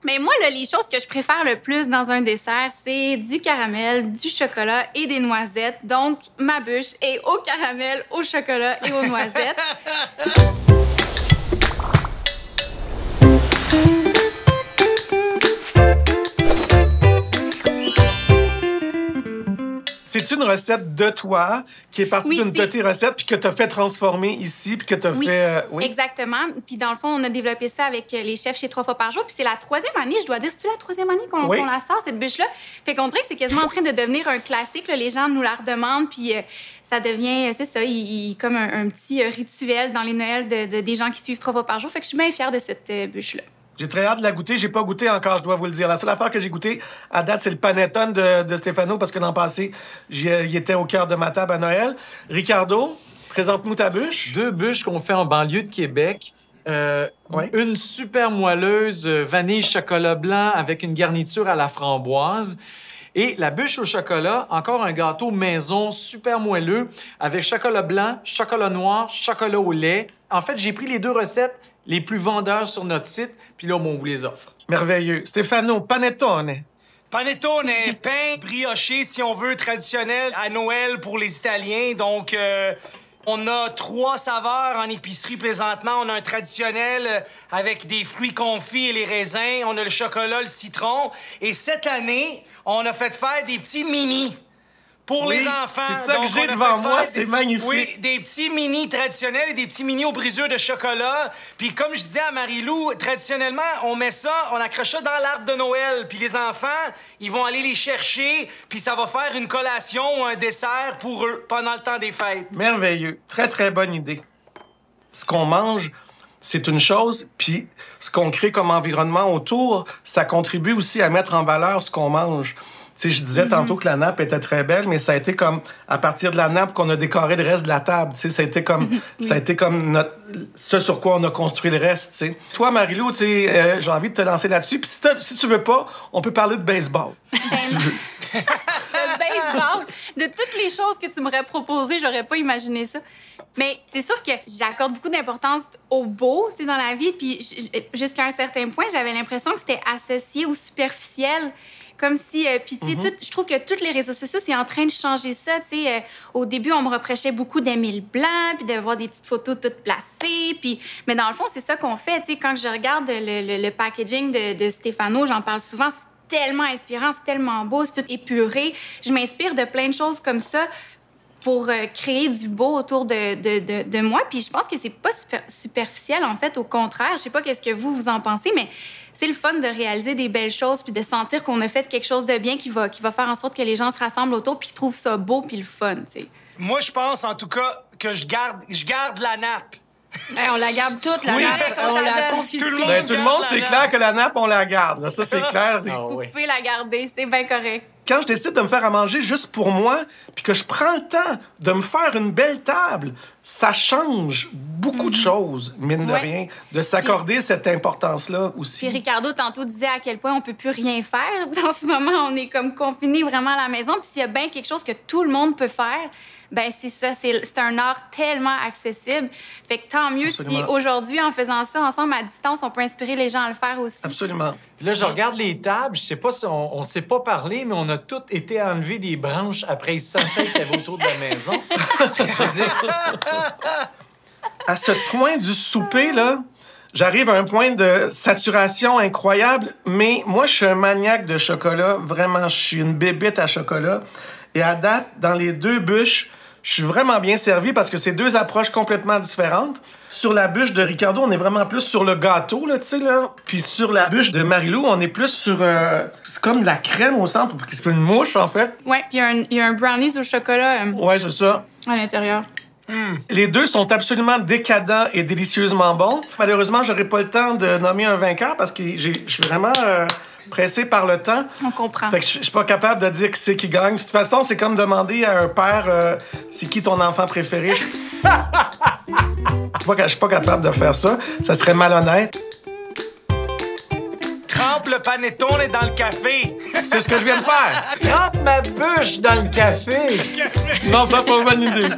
Mais moi, là, les choses que je préfère le plus dans un dessert, c'est du caramel, du chocolat et des noisettes. Donc, ma bûche est au caramel, au chocolat et aux noisettes. C'est une recette de toi qui est partie d'une de tes recettes puis que tu as fait transformer ici puis que tu as fait... Oui, exactement. Puis dans le fond, on a développé ça avec les chefs chez 3 fois par jour. Puis c'est la 3e année, je dois dire. C'est-tu la 3e année qu'on la sort, cette bûche-là? Fait qu'on dirait que c'est quasiment en train de devenir un classique. Là. Les gens nous la redemandent. Puis ça devient, c'est ça, comme un petit rituel dans les Noëls des gens qui suivent 3 fois par jour. Fait que je suis bien fière de cette bûche-là. J'ai très hâte de la goûter. J'ai pas goûté encore, je dois vous le dire. La seule affaire que j'ai goûtée à date, c'est le panettone de Stefano, parce que l'an passé, il était au cœur de ma table à Noël. Ricardo, présente-nous ta bûche. 2 bûches qu'on fait en banlieue de Québec. Une super moelleuse vanille chocolat blanc avec une garniture à la framboise. Et la bûche au chocolat, encore un gâteau maison super moelleux avec chocolat blanc, chocolat noir, chocolat au lait. En fait, j'ai pris les 2 recettes les plus vendeurs sur notre site, puis là, on vous les offre. Merveilleux. Stefano, panettone. Panettone, pain brioché, si on veut, traditionnel à Noël pour les Italiens. Donc, on a 3 saveurs en épicerie présentement. On a un traditionnel avec des fruits confits et les raisins. On a le chocolat, le citron. Et cette année, on a fait faire des petits mini. Pour les enfants. C'est ça que j'ai devant moi, c'est magnifique. Oui, des petits mini traditionnels et des petits mini aux brisures de chocolat. Puis comme je disais à Marie-Lou, traditionnellement, on met ça, on accroche ça dans l'arbre de Noël. Puis les enfants, ils vont aller les chercher, puis ça va faire une collation ou un dessert pour eux pendant le temps des fêtes. Merveilleux. Très, très bonne idée. Ce qu'on mange, c'est une chose, puis ce qu'on crée comme environnement autour, ça contribue aussi à mettre en valeur ce qu'on mange. Tu sais, je disais tantôt que la nappe était très belle, mais ça a été comme à partir de la nappe qu'on a décoré le reste de la table. Tu sais, ça a été comme, ce sur quoi on a construit le reste. Tu sais. Toi, Marie-Lou, tu sais, j'ai envie de te lancer là-dessus. Puis si tu veux pas, on peut parler de baseball. Si tu veux. Le baseball. De toutes les choses que tu m'aurais proposées, j'aurais pas imaginé ça. Mais c'est sûr que j'accorde beaucoup d'importance au beau, tu sais, dans la vie. Puis jusqu'à un certain point, j'avais l'impression que c'était associé au superficiel. Comme si, puis tu sais, je trouve que tous les réseaux sociaux, c'est en train de changer ça, tu sais. Au début, on me reprochait beaucoup d'aimer le blanc, puis d'avoir des petites photos toutes placées, puis... Mais dans le fond, c'est ça qu'on fait, tu sais. Quand je regarde le packaging de Stefano, j'en parle souvent, c'est tellement inspirant, c'est tellement beau, c'est tout épuré. Je m'inspire de plein de choses comme ça pour créer du beau autour de moi. Puis je pense que c'est pas superficiel, en fait. Au contraire, je sais pas qu'est-ce que vous en pensez, mais c'est le fun de réaliser des belles choses puis de sentir qu'on a fait quelque chose de bien qui va faire en sorte que les gens se rassemblent autour puis qu'ils trouvent ça beau puis le fun, tu sais. Moi, je pense, en tout cas, que je garde la nappe. Hey, on la garde toute, la nappe. On la confisque. Tout le monde, c'est clair que la nappe, on la garde. Là. Ça, c'est clair. Vous pouvez la garder, c'est bien correct. Quand je décide de me faire à manger juste pour moi, puis que je prends le temps de me faire une belle table, ça change beaucoup de choses, mine de rien, de s'accorder cette importance-là aussi. Puis Ricardo, tantôt, disait à quel point on peut plus rien faire. En ce moment, on est comme confinés vraiment à la maison. Puis s'il y a bien quelque chose que tout le monde peut faire, ben c'est ça. C'est un art tellement accessible. Fait que tant mieux si aujourd'hui, en faisant ça ensemble à distance, on peut inspirer les gens à le faire aussi. Absolument. Puis là, je regarde les tables. Je sais pas si on s'est pas parlé, mais on a toutes été enlever des branches après les sapins qu'il y avait autour de la maison. Je veux dire... À ce point du souper, là, j'arrive à un point de saturation incroyable, mais moi, je suis un maniaque de chocolat. Vraiment, je suis une bébête à chocolat. Et à date, dans les 2 bûches, je suis vraiment bien servi parce que c'est 2 approches complètement différentes. Sur la bûche de Ricardo, on est vraiment plus sur le gâteau, là, tu sais, là. Puis sur la bûche de Marie-Lou, on est plus sur... c'est comme de la crème au centre, c'est une mouche, en fait. Ouais, puis il y a un brownies au chocolat ouais, c'est ça. À l'intérieur. Les 2 sont absolument décadents et délicieusement bons. Malheureusement, j'aurai pas le temps de nommer un vainqueur parce que je suis vraiment pressé par le temps. On comprend. Fait que je suis pas capable de dire qui c'est qui gagne. De toute façon, c'est comme demander à un père c'est qui ton enfant préféré. Je suis pas capable de faire ça. Ça serait malhonnête. Trempe le panettone dans le café. C'est ce que je viens de faire. Trempe ma bûche dans le café. Non, ça, pas une bonne idée.